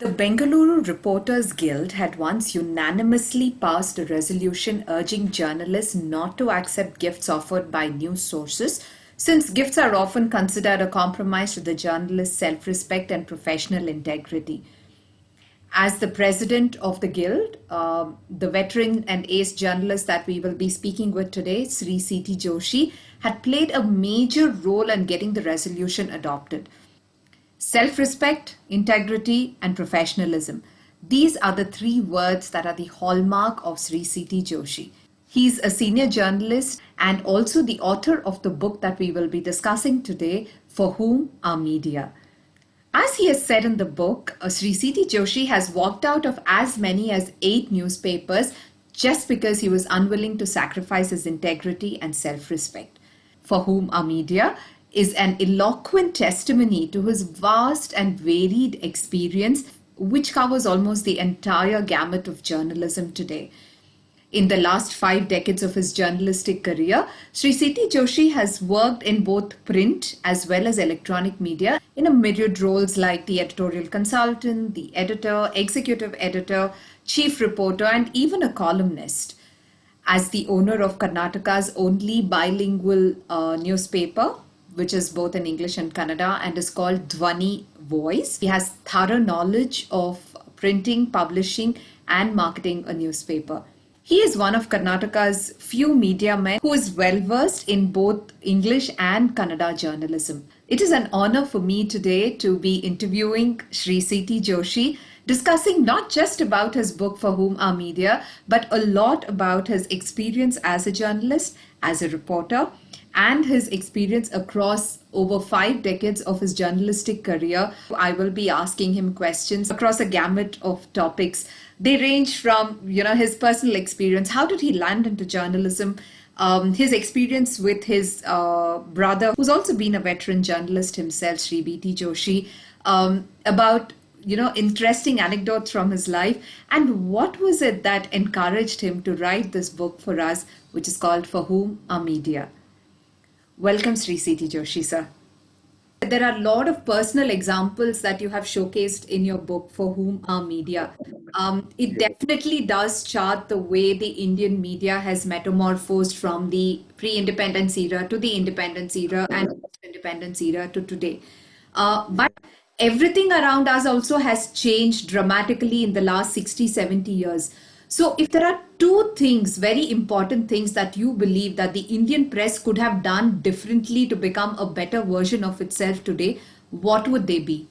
The Bengaluru Reporters Guild had once unanimously passed a resolution urging journalists not to accept gifts offered by news sources, since gifts are often considered a compromise to the journalist's self respect and professional integrity. As the president of the guild, the veteran and ace journalist that we will be speaking with today, Sri C.T. Joshi, had played a major role in getting the resolution adopted. Self respect, integrity, and professionalism. These are the three words that are the hallmark of Sri C.T. Joshi. He's a senior journalist and also the author of the book that we will be discussing today, For Whom Are Media? As he has said in the book, Sri C.T. Joshi has walked out of as many as 8 newspapers just because he was unwilling to sacrifice his integrity and self respect. For Whom Are Media is an eloquent testimony to his vast and varied experience, which covers almost the entire gamut of journalism today. In the last 5 decades of his journalistic career, Sri C.T. Joshi has worked in both print as well as electronic media in a myriad roles like the editorial consultant, the editor, executive editor, chief reporter, and even a columnist. As the owner of Karnataka's only bilingual newspaper, which is both in English and Kannada and is called Dhwani Voice, he has thorough knowledge of printing, publishing, and marketing a newspaper. He is one of Karnataka's few media men who is well versed in both English and Kannada journalism. It is an honor for me today to be interviewing Sri C.T. Joshi, discussing not just about his book For Whom Are Media, but a lot about his experience as a journalist, as a reporter, and his experience across over 5 decades of his journalistic career. I will be asking him questions across a gamut of topics. They range from, his personal experience. How did he land into journalism? His experience with his brother, who's also been a veteran journalist himself, Sri B.T. Joshi, about interesting anecdotes from his life, and what was it that encouraged him to write this book for us, which is called For Whom Are Media? Welcome, Sri C.T. Joshi, sir. There are a lot of personal examples that you have showcased in your book, For Whom Are Media. It definitely does chart the way the Indian media has metamorphosed from the pre-independence era to the independence era and post-independence era to today. But everything around us also has changed dramatically in the last 60, 70 years. So if there are 2 things, very important things that you believe that the Indian press could have done differently to become a better version of itself today, what would they be?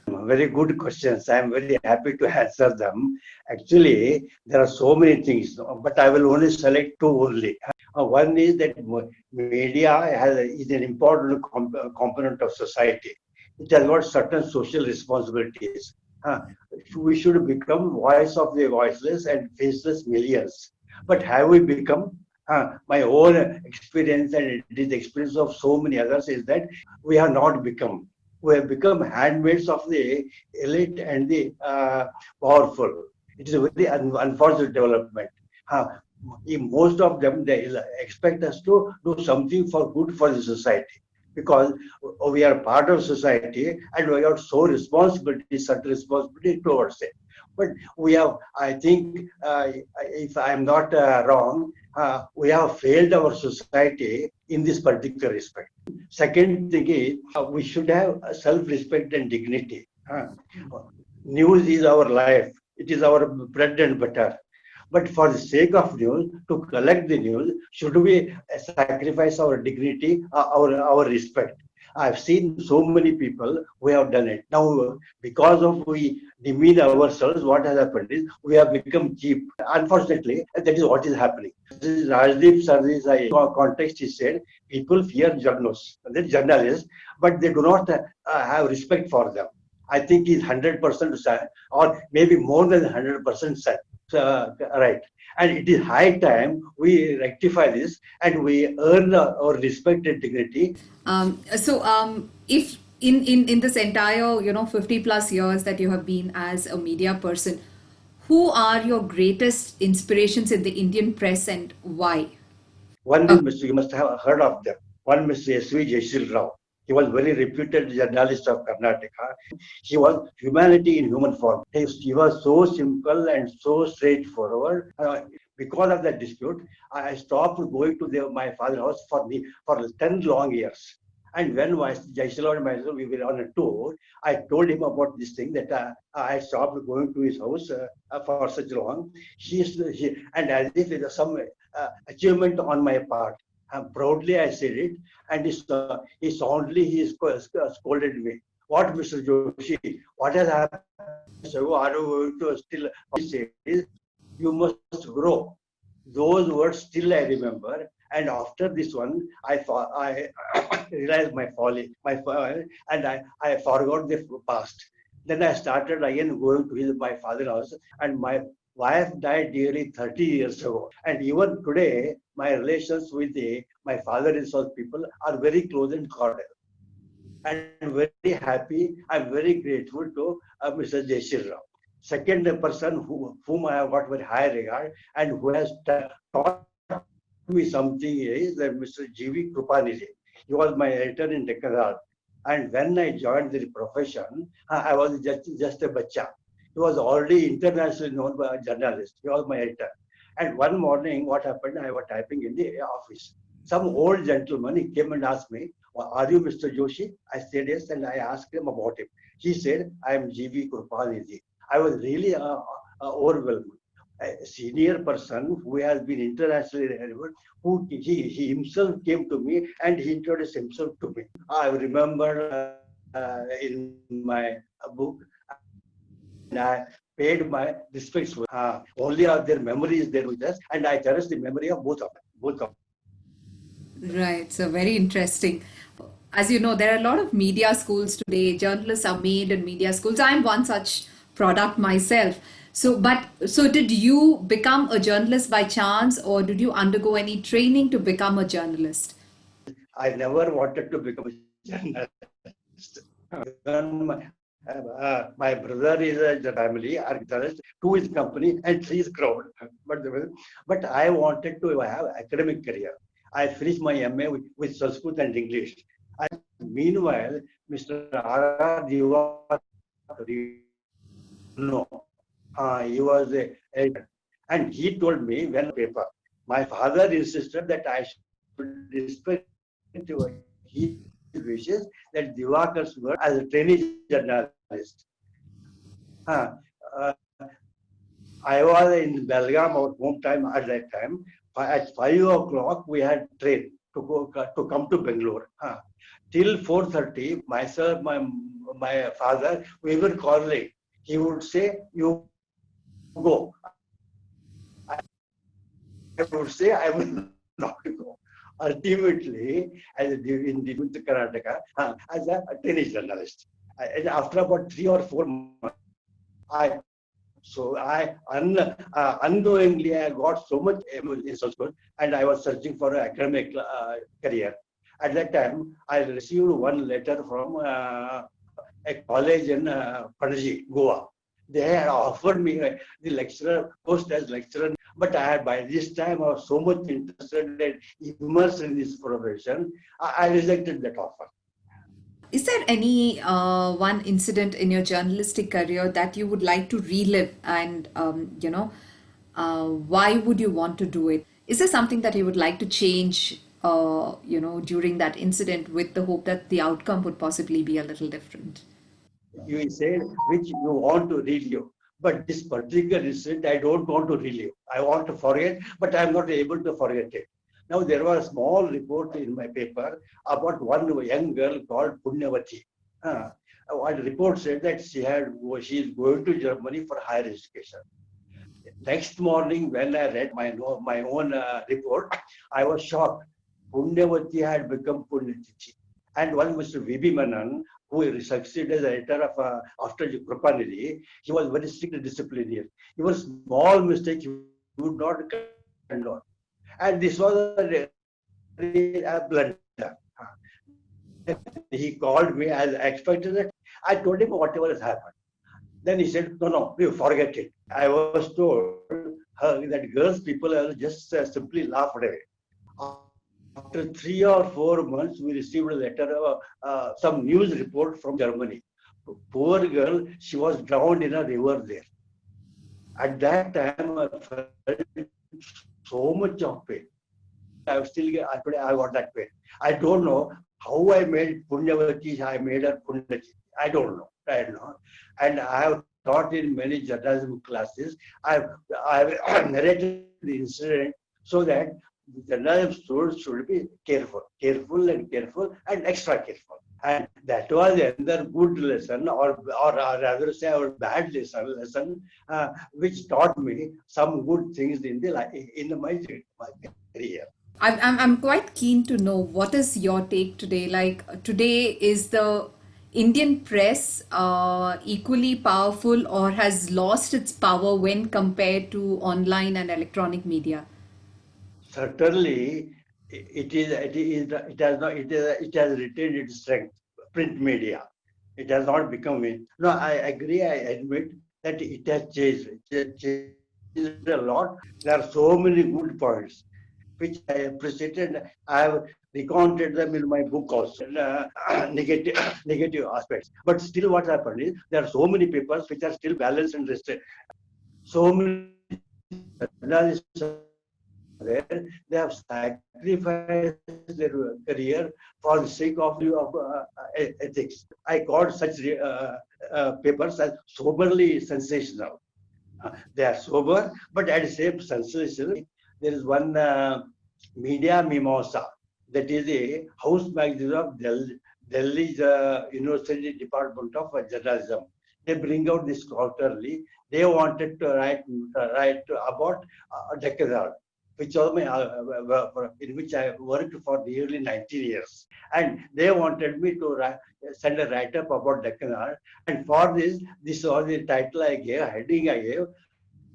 Very good questions. I am very happy to answer them. Actually, there are so many things, but I will only select 2 only. One is that media is an important component of society. It has got certain social responsibilities. We should become voice of the voiceless and faceless millions. But have we become? My own experience, and it is the experience of so many others, is that we have not become. We have become handmaids of the elite and the powerful. It is a very unfortunate development. Most of them, they expect us to do something for good for the society, because we are part of society and we have so responsibility, certain responsibility towards it. But we have, I think, if I am not wrong, we have failed our society in this particular respect. Second thing is, we should have self-respect and dignity. News is our life. It is our bread and butter. But for the sake of news, to collect the news, should we sacrifice our dignity, our respect? I've seen so many people who have done it. Now, because of we demean ourselves, what has happened is we have become cheap. Unfortunately, that is what is happening. This is Rajdeep Sardi's context. He said people fear journalists, but they do not have respect for them. I think he's 100% or maybe more than 100% set. Right. And it is high time we rectify this and we earn our respect and dignity. If in this entire 50 plus years that you have been as a media person, who are your greatest inspirations in the Indian press and why? One is Mr. You must have heard of them. One Mr. S.V. Jayashree Rao. He was very reputed journalist of Karnataka. He was humanity in human form. He was so simple and so straightforward. Because of that dispute, I stopped going to my father's house for 10 long years. And when Jaisala and myself we were on a tour, I told him about this thing that I stopped going to his house for such long. And as if it was some achievement on my part. Proudly I said it, and he soundly scolded me. What, Mr. Joshi? What has happened? So are you going to still? He says, you must grow. Those words still I remember. And after this one, I realized my folly, and I forgot the past. Then I started again going to my father's house, and my wife died nearly 30 years ago. And even today, my relations with my father-in-law's people are very close and cordial. And very happy. I'm very grateful to Mr. Jeshir Rao. Second person whom I have got very high regard and who has taught me something is that Mr. G.V. Krupanidhi. He was my editor in Deccan Herald. And when I joined the profession, I was just a bacha. He was already internationally known by a journalist. He was my editor. And one morning, what happened? I was typing in the office. Some old gentleman, he came and asked me, are you Mr. Joshi? I said yes, and I asked him about him. He said, I am G.V. Krupanidhi. I was really overwhelmed. A senior person who has been internationally relevant, he himself came to me and he introduced himself to me. I remember in my book, and I paid my respects. Only their memory is there with us, and I cherish the memory of both of them. Right, so very interesting. As you know, there are a lot of media schools today. Journalists are made in media schools. I'm one such product myself. So did you become a journalist by chance, or did you undergo any training to become a journalist? I never wanted to become a journalist. My brother is a family journalist, two is company, and three is crowd. But, but I wanted to have academic career. I finished my MA with Sanskrit and English. And meanwhile, Mr. R.R. Diwakar, he was a editor. And he told me when paper, my father insisted that I should respect his wishes that Diwakar's work as a trainee journalist. Uh, I was in Belgaum, our home time at that time. At 5 o'clock, we had train to come to Bangalore. Till 4:30, myself, my father, we were quarreling. He would say, "You go." I would say, "I will not go." Ultimately, in Karnataka, as a tennis journalist. And after about 3 or 4 months, I unknowingly I got so much in Sanskrit, and I was searching for an academic career. At that time, I received one letter from a college in Panaji, Goa. They had offered me the lecturer post as lecturer, but I had by this time I was so much interested and immersed in this profession, I rejected that offer. Is there any one incident in your journalistic career that you would like to relive, and why would you want to do it? Is there something that you would like to change, during that incident, with the hope that the outcome would possibly be a little different? You said which you want to relive. But this particular incident, I don't want to relive. I want to forget, but I'm not able to forget it. Now, there was a small report in my paper about one young girl called Punyavati. One report said that she is going to Germany for higher education. Next morning, when I read my own report, I was shocked. Punyavati had become Punyatithi. And one Mr. V.B. Manan, who succeeded as editor of after Krupanidhi, he was very strict disciplinarian. Even small mistake he would not condone. And this was a blunder. Then he called me as expected that I told him whatever has happened. Then he said, no, you forget it. I was told that girls, people just simply laughed away. After that, After 3 or 4 months, we received a letter, some news report from Germany. Poor girl, she was drowned in a river there. At that time, I felt so much of pain. Today, I got that pain. I don't know how I made Punyavati, I made her Punyachi. I don't know. I don't know. And I have taught in many journalism classes. I've narrated the incident so that the journalism students should be careful and extra careful. And that was another good lesson, or rather say, our bad lesson, which taught me some good things in the my career. I'm quite keen to know what is your take today. Like today, is the Indian press equally powerful or has lost its power when compared to online and electronic media? Certainly, it has not it has retained its strength. Print media, it has not become it. No, I agree. I admit that it has changed. It has changed a lot. There are so many good points which I appreciated. I have recounted them in my book also. Negative negative aspects. But still, what happened is there are so many papers which are still balanced and restricted. So many journalists are there. They have sacrificed their career for the sake of ethics. I called such papers as soberly sensational. They are sober, but at the same sensational. There is one media mimosa, that is a house magazine of Delhi's University Department of Journalism. They bring out this quarterly. They wanted to write about Decadal, which was in which I worked for nearly 19 years. And they wanted me to send a write-up about Decadal. And for this was the title I gave, heading I gave,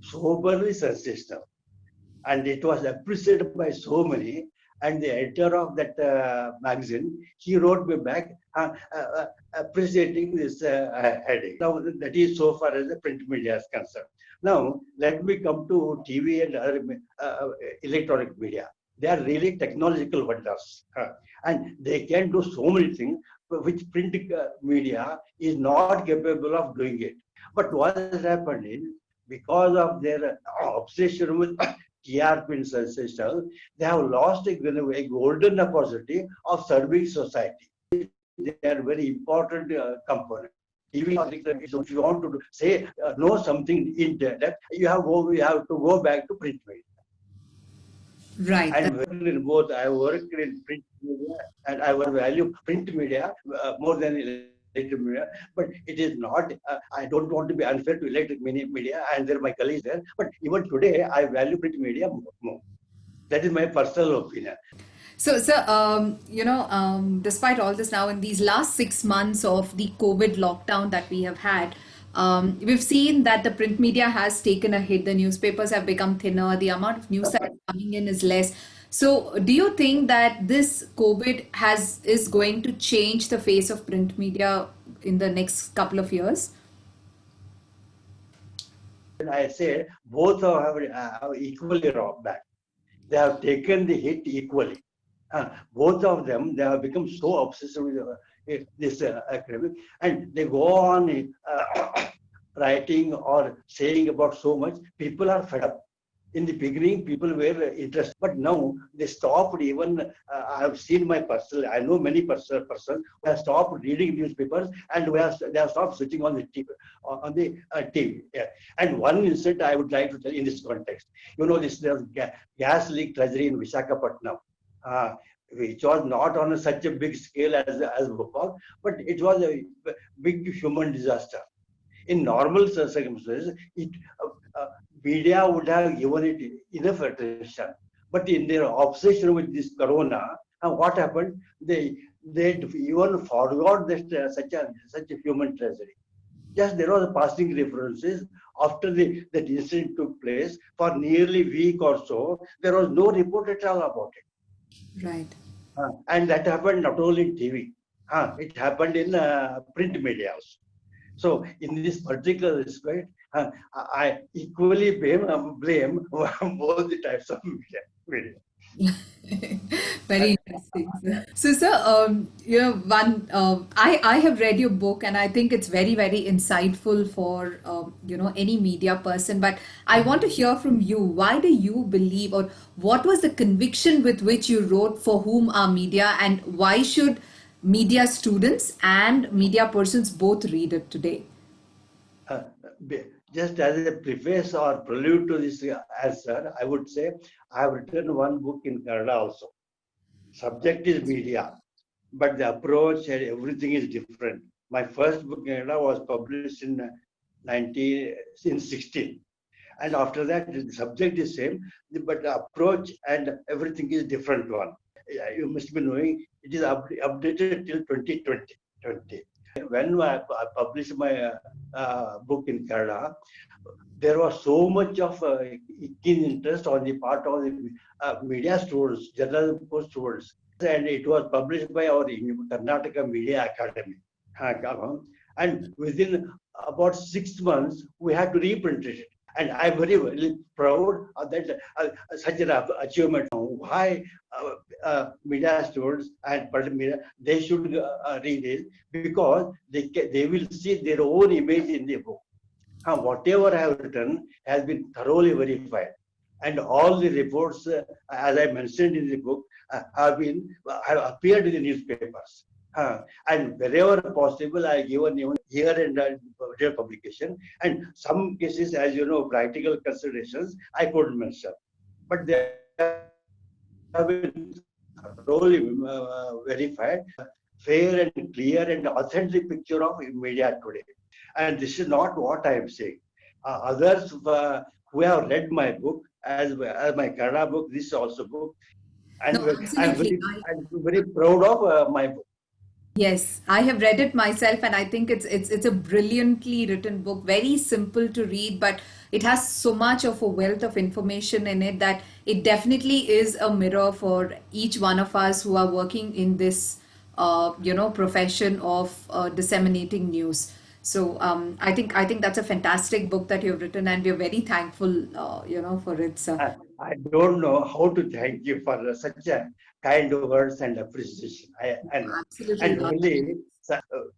soberly sensational. And it was appreciated by so many. And the editor of that magazine, he wrote me back appreciating this heading. Now, that is so far as the print media is concerned. Now, let me come to TV and other electronic media. They are really technological wonders. And they can do so many things which print media is not capable of doing it. But what has happened is, because of their obsession with TRP and sensational, they have lost a golden opportunity of serving society. They are very important component. TV or if you want to say know something in depth, you have to go back to print media. Right. And worked in both. I worked in print media, and I value print media more than electric media. But it is not. I don't want to be unfair to electric media, and there my colleagues there. But even today, I value print media more. That is my personal opinion. Despite all this now, in these last 6 months of the COVID lockdown that we have had, we've seen that the print media has taken a hit. The newspapers have become thinner. The amount of news that is coming in is less. So, do you think that this COVID is going to change the face of print media in the next couple of years? And I say both have equally bad. They have taken the hit equally. Both of them, they have become so obsessed with this academic, and they go on writing or saying about so much. People are fed up. In the beginning, people were interested, but now they stopped. Even I have seen my personal. I know many persons who have stopped reading newspapers and they have stopped switching on the TV. Yeah. And one incident I would like to tell in this context. You know, there was gas leak tragedy in Visakhapatnam, uh, which was not on such a big scale as Bhopal, but it was a big human disaster. In normal circumstances, uh, media would have given it enough attention. But in their obsession with this corona, what happened? They even forgot that such a human tragedy. Just there was a passing references after that incident took place for nearly a week or so. There was no report at all about it. Right. And that happened not only in TV. It happened in print media also. So in this particular respect, I equally blame both the types of media. Very interesting. So, sir, I have read your book, and I think it's very, very insightful for any media person. But I want to hear from you. Why do you believe, or what was the conviction with which you wrote "For Whom Are Media," and why should media students and media persons both read it today? Uh, just as a preface or prelude to this answer, I would say I have written one book in Kannada also. Subject is media, but the approach and everything is different. My first book in Kannada was published in 16, and after that the subject is same, but the approach and everything is different one. You must be knowing it is updated till 2020. When I published my book in Kannada, there was so much of keen interest on the part of the media students, journalism students, and it was published by our Karnataka Media Academy. And within about 6 months, we had to reprint it. And I'm very proud of that such an achievement. Why media students and media they should read it, because they will see their own image in the book. Whatever I have written has been thoroughly verified, and all the reports, as I mentioned in the book, have appeared in the newspapers. And wherever possible, I given even here and there publication. And some cases, as you know, practical considerations I couldn't mention, but they have been thoroughly verified, fair and clear and authentic picture of media today. And this is not what I am saying. Others who have read my book, as my Kannada book, this also book, and No, absolutely. I'm very proud of my book. Yes, I have read it myself, and I think it's a brilliantly written book, very simple to read, but it has so much of a wealth of information in it that it definitely is a mirror for each one of us who are working in this profession of disseminating news. So I think that's a fantastic book that you've written, and we're very thankful for it, sir. I don't know how to thank you for such a kind words and appreciation. I know. Absolutely And not. really,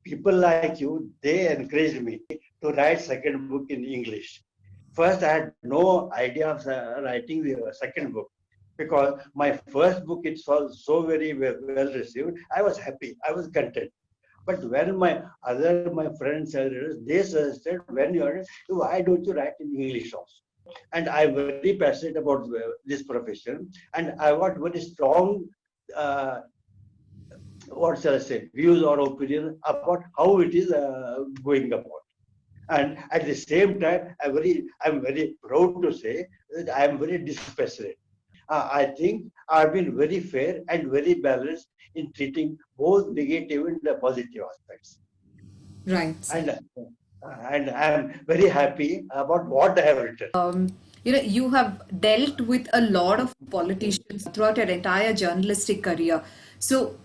people like you, they encouraged me to write second book in English. First, I had no idea of writing the second book, because my first book it was so very well received. I was happy. I was content. But when my friends, they suggested, when you are, why don't you write in English also? And I'm very passionate about this profession, and I want very strong, uh, what shall I say, views or opinion about how it is going about. And at the same time, I'm very proud to say that I am very dispassionate. I think I've been very fair and very balanced in treating both negative and positive aspects. Right. And and I'm very happy about what I have written. You have dealt with a lot of politicians throughout your entire journalistic career. So,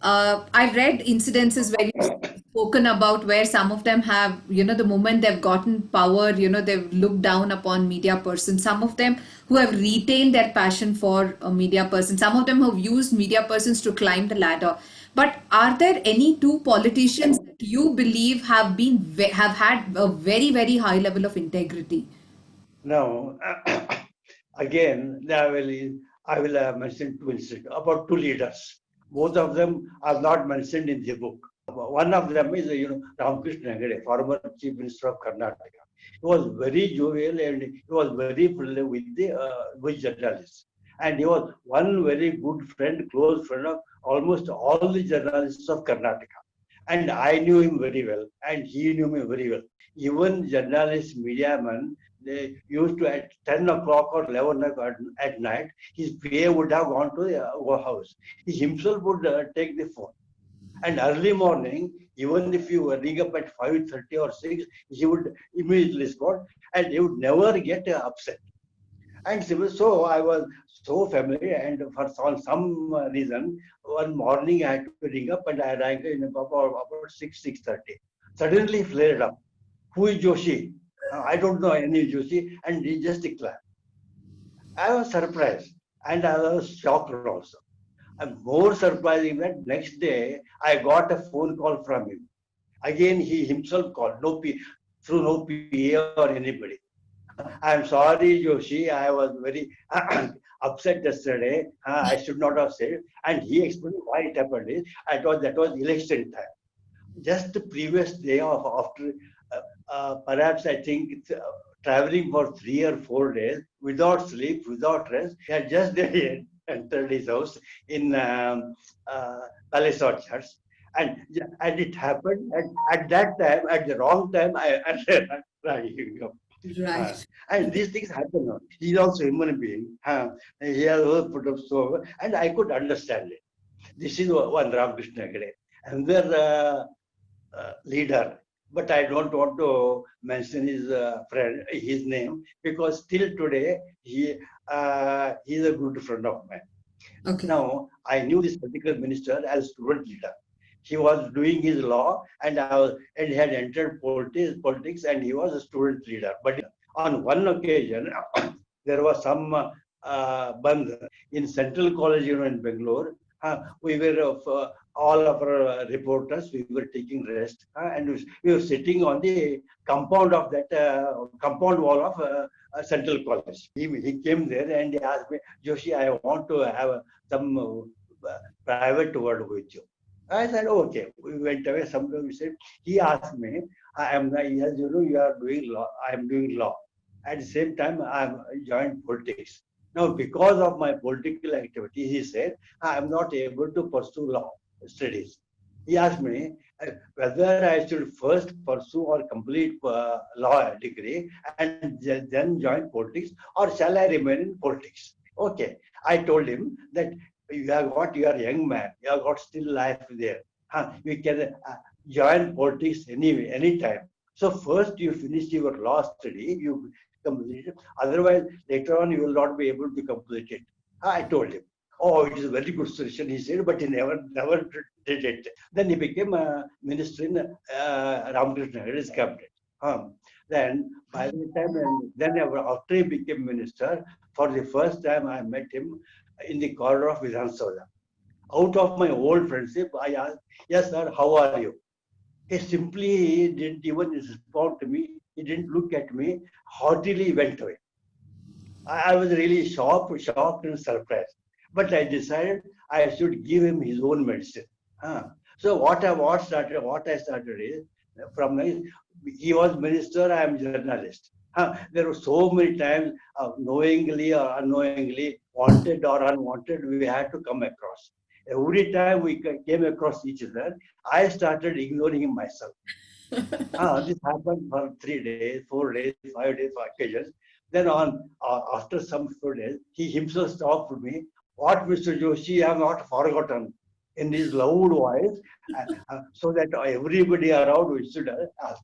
I've read incidences where you've spoken about where some of them have, the moment they've gotten power, they've looked down upon media persons. Some of them who have retained their passion for a media person. Some of them have used media persons to climb the ladder. But are there any two politicians that you believe have had a very, very high level of integrity? Now, again, I will mention two incidents about two leaders. Both of them are not mentioned in the book. One of them is, Ramakrishna Hegde, former Chief Minister of Karnataka. He was very jovial and he was very friendly with journalists. And he was one very good friend, close friend of almost all the journalists of Karnataka. And I knew him very well, and he knew me very well. Even journalists, media men, they used to at 10 o'clock or 11 o'clock at night, his PA would have gone to the house. He himself would take the phone. And early morning, even if you ring up at 5:30 or 6, he would immediately respond, and he would never get upset. And so I was so familiar, and for some reason, one morning I had to ring up, and I rang in about 6:30. Suddenly flared up. Who is Joshi? I don't know any Joshi, and he just declared. I was surprised. And I was shocked also. And more surprising that next day I got a phone call from him. Again, he himself called, through no PA or anybody. I'm sorry, Joshi, I was very upset yesterday. I should not have said. And he explained why it happened. That was election time. Just the previous day of after, perhaps I think it's, traveling for 3 or 4 days without sleep, without rest. He had just entered his house in Palace Orchards, and and it happened at that time, at the wrong time. Uh, Right. and these things happen. He's also a human being. He has put up so, and I could understand it. This is one Ramakrishna Hegde. Another leader, but I don't want to mention his friend, his name, because till today he is a good friend of mine. Okay. Now I knew this particular minister as student leader. He was doing his law, and he had entered politics, and he was a student leader. But on one occasion, there was some bandh in Central College, in Bangalore. We were all of our reporters. We were taking rest, and we were sitting on the compound of that compound wall of Central College. He came there and he asked me, Joshi, I want to have some private word with you. I said, okay. We went away. Sometime we said, he asked me, I am, yes, you are doing law. I am doing law. At the same time, I am joined politics. Now, because of my political activity, he said, I am not able to pursue law studies. He asked me whether I should first pursue or complete law degree and then join politics, or shall I remain in politics? Okay. I told him that you are a young man, you have got still life there. You can join politics anytime. So first you finish your law study, you complete it. Otherwise, later on you will not be able to complete it. I told him. Oh, it is a very good solution, he said, but he never did it. Then he became a minister in Ramakrishna Hari's cabinet. Then by the time, and then after he became minister, for the first time I met him in the corridor of Vidhan Sabha. Out of my old friendship, I asked, yes, sir, how are you? He simply didn't even respond to me. He didn't look at me. Haughtily went away. I was really shocked and surprised. But I decided I should give him his own medicine. So what I started is from he was minister, I am journalist. There were so many times, knowingly or unknowingly, wanted or unwanted, we had to come across. Every time we came across each other, I started ignoring him myself. This happened for 3 days, 4 days, 5 days, for occasions. Then after some few days, he himself stopped me. What, Mr. Joshi, I have not forgotten, in his loud voice, so that everybody around we should ask.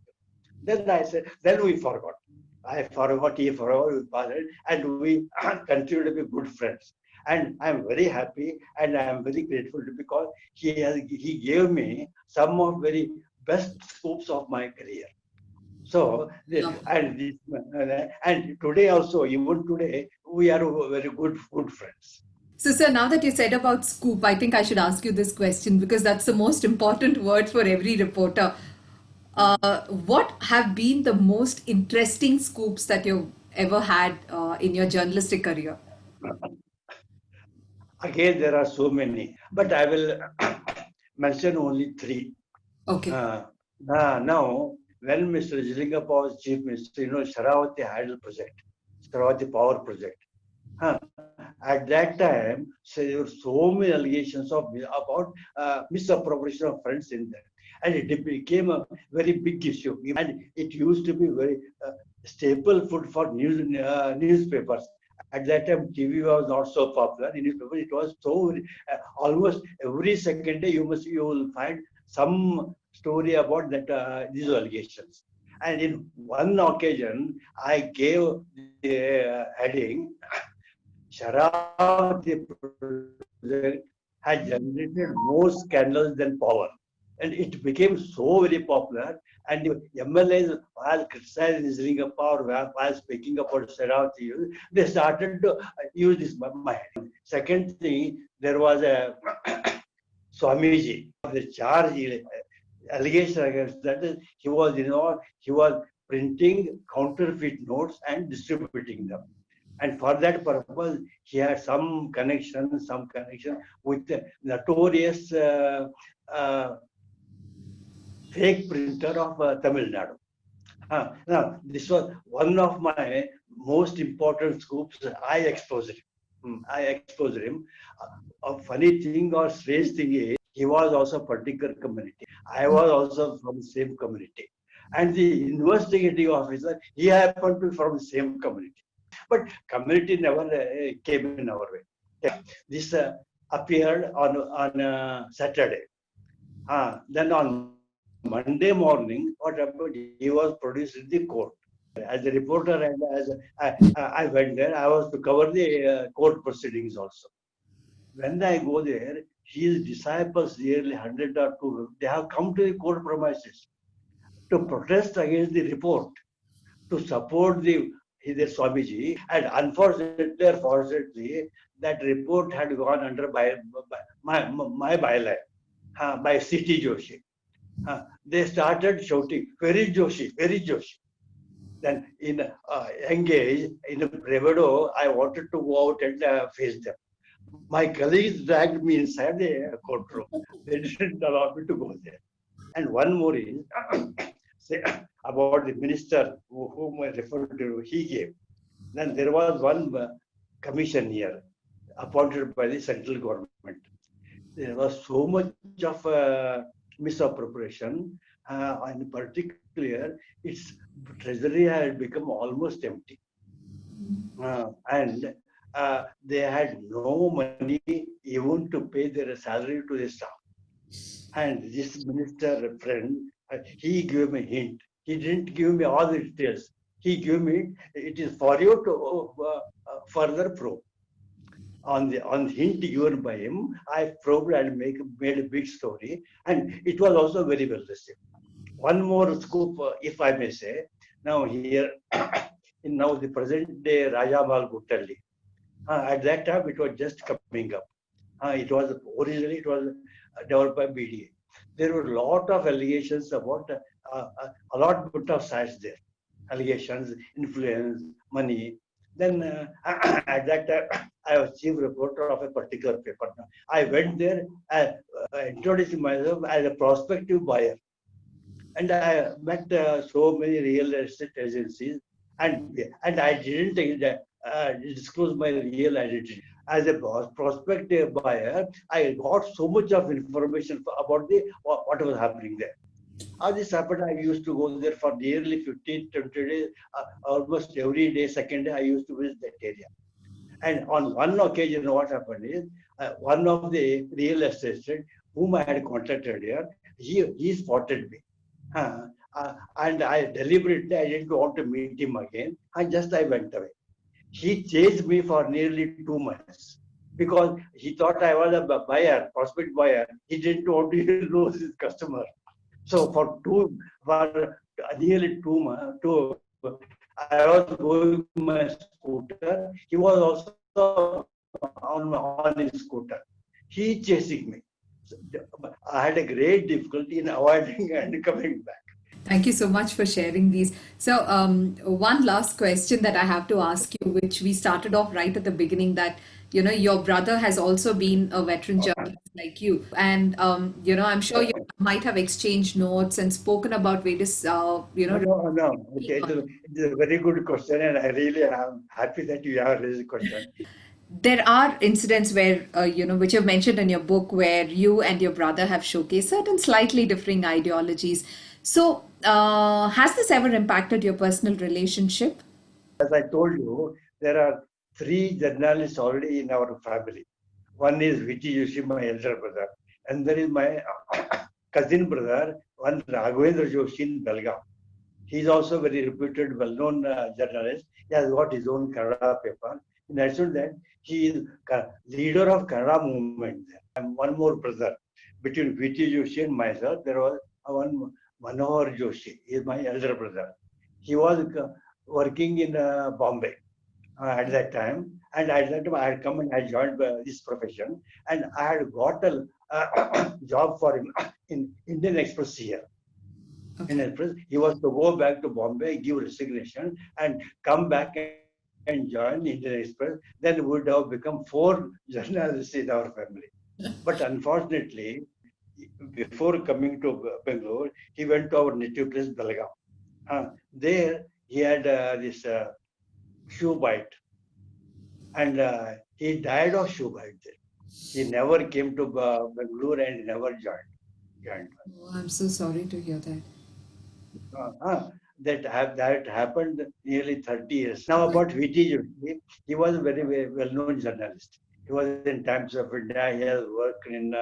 Then I said, then we forgot. I forgot, he forgot, we passed, and we continue to be good friends. And I'm very happy and I'm very grateful because he gave me some of very best scopes of my career. So, Yeah. and today also, even today, we are very good friends. So, sir, now that you said about scoop, I think I should ask you this question because that's the most important word for every reporter. What have been the most interesting scoops that you've ever had in your journalistic career? Again, there are so many, but I will mention only three. Okay. Now, when Mr. Jilingappa was chief minister, Sharavati Hydel project, Sharavati power project. At that time, so there were so many allegations about misappropriation of funds in that, and it became a very big issue. And it used to be very staple food for newspapers. At that time, TV was not so popular. In newspaper, it was so almost every second day you will find some story about that these allegations. And in one occasion, I gave the heading Sharavati project had generated more scandals than power. And it became so very popular. And the MLAs, while criticizing a power, while speaking about Saravati, they started to use this. Second thing, there was a Swamiji, the charge allegation against that is he was printing counterfeit notes and distributing them. And for that purpose, he had some connection with the notorious fake printer of Tamil Nadu. Now, this was one of my most important scoops. I exposed him. I exposed him. A funny thing or strange thing is, he was also a particular community. I was also from the same community. And the investigating officer, he happened to be from the same community. But community never came in our way. This appeared on Saturday. Then on Monday morning, what happened? He was produced in the court. As a reporter and I went there, I was to cover the court proceedings also. When I go there, his disciples, nearly 100 or 200, they have come to the court premises to protest against the report, to support the Swamiji. And unfortunately or fortunately, that report had gone under by my byline, by C.T. Joshi. They started shouting, "Where is Joshi? Where is Joshi?" Then in engage in a bravado, I wanted to go out and face them. My colleagues dragged me inside the courtroom. They didn't allow me to go there. And one more is say, about the minister whom I referred to, he gave. Then there was one commission here appointed by the central government. There was so much of misappropriation, and particularly its treasury had become almost empty. And they had no money even to pay their salary to the staff. And this minister friend, he gave me a hint. He didn't give me all the details. He gave me, it is for you to further probe. On the hint given by him, I probed and made a big story, and it was also very well received. One more scoop, if I may say, now here, in now the present day Rajamal Guttalli. At that time, it was just coming up. Originally it was developed by BDA. There were a lot of allegations about allotment of sites there. Allegations, influence, money. Then at that time, I was chief reporter of a particular paper. I went there, introducing myself as a prospective buyer. And I met so many real estate agencies, and I didn't disclose my real identity. As a prospective buyer, I got so much of information about what was happening there. As this happened, I used to go there for nearly 15, 20 days, almost every day, second day, I used to visit that area. And on one occasion, what happened is, one of the real estate whom I had contacted here, he spotted me. And I deliberately, I didn't want to meet him again. I went away. He chased me for nearly 2 months because he thought I was a buyer, prospect buyer. He didn't want to lose his customer. So for nearly 2 months, I was going my scooter. He was also on his scooter. He chasing me. I had a great difficulty in avoiding and coming back. Thank you so much for sharing these. So, one last question that I have to ask you, which we started off right at the beginning, that your brother has also been a veteran journalist like you, and I'm sure you might have exchanged notes and spoken about various No. Okay, it's a very good question, and I really am happy that you have raised the question. There are incidents where which you've mentioned in your book, where you and your brother have showcased certain slightly differing ideologies. So, has this ever impacted your personal relationship? As I told you, there are three journalists already in our family. One is Viti Joshi, my elder brother, and there is my cousin brother, one Raghavendra Joshi in Belgaum. He is also very reputed, well-known journalist. He has got his own Kannada paper. In addition to that, he is leader of Kannada movement. And one more brother, between VT Joshi and myself, there was one Manohar Joshi. He is my elder brother. He was working in Bombay at that time, and at that time I had come and I joined this profession, and I had got a job for him in Indian Express here. In Okay. Express, he was to go back to Bombay, give resignation, and come back and join Indian Express. Then we would have become four journalists in our family. But unfortunately, before coming to Bangalore, he went to our native place, Belgaum. There, he had this shoe bite, and he died of shoe bite there. He never came to Bangalore and never joined. Oh, I'm so sorry to hear that. That happened nearly 30 years. Now about VT Joshi, he was a very well-known journalist. He was in Times of India. He has worked in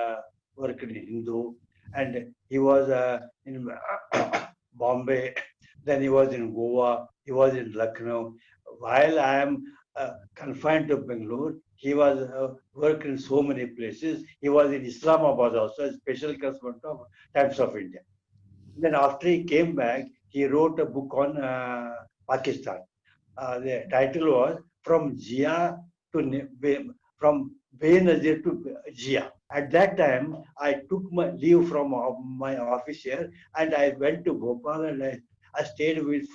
Hindu, and he was in Bombay. Then he was in Goa. He was in Lucknow. While I am confined to Bangalore, he was worked in so many places. He was in Islamabad also, a special correspondent of Times of India. Then after he came back, he wrote a book on Pakistan. The title was From Jia to from Benazir to Jia. At that time, I took my leave from my office here, and I went to Bhopal, and I stayed with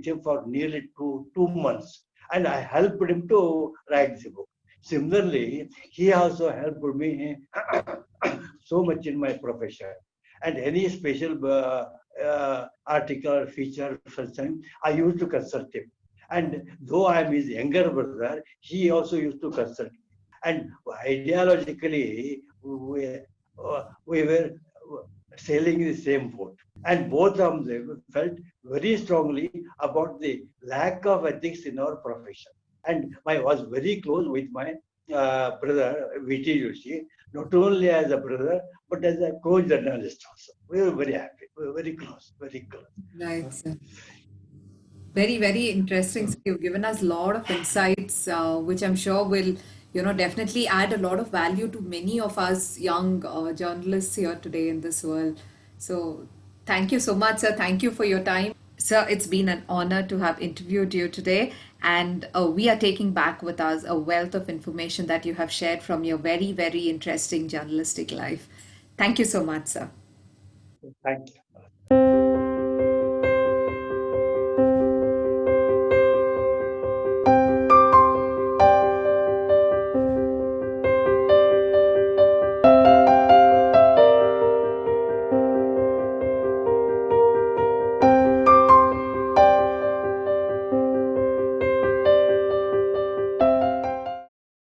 him for nearly two months, and I helped him to write the book. Similarly, he also helped me so much in my profession. And any special article or feature such time, I used to consult him. And though I am his younger brother, he also used to consult me. And ideologically, we were sailing in the same boat. And both of them felt very strongly about the lack of ethics in our profession. And I was very close with my brother, VT Joshi, not only as a brother, but as a co-journalist also. We were very happy. We were very close, very close. Right, sir. Very, very interesting. So you've given us a lot of insights, which I'm sure will, definitely add a lot of value to many of us young journalists here today in this world. So thank you so much, sir. Thank you for your time. Sir, it's been an honor to have interviewed you today, and we are taking back with us a wealth of information that you have shared from your very, very interesting journalistic life. Thank you so much, sir. Thank you.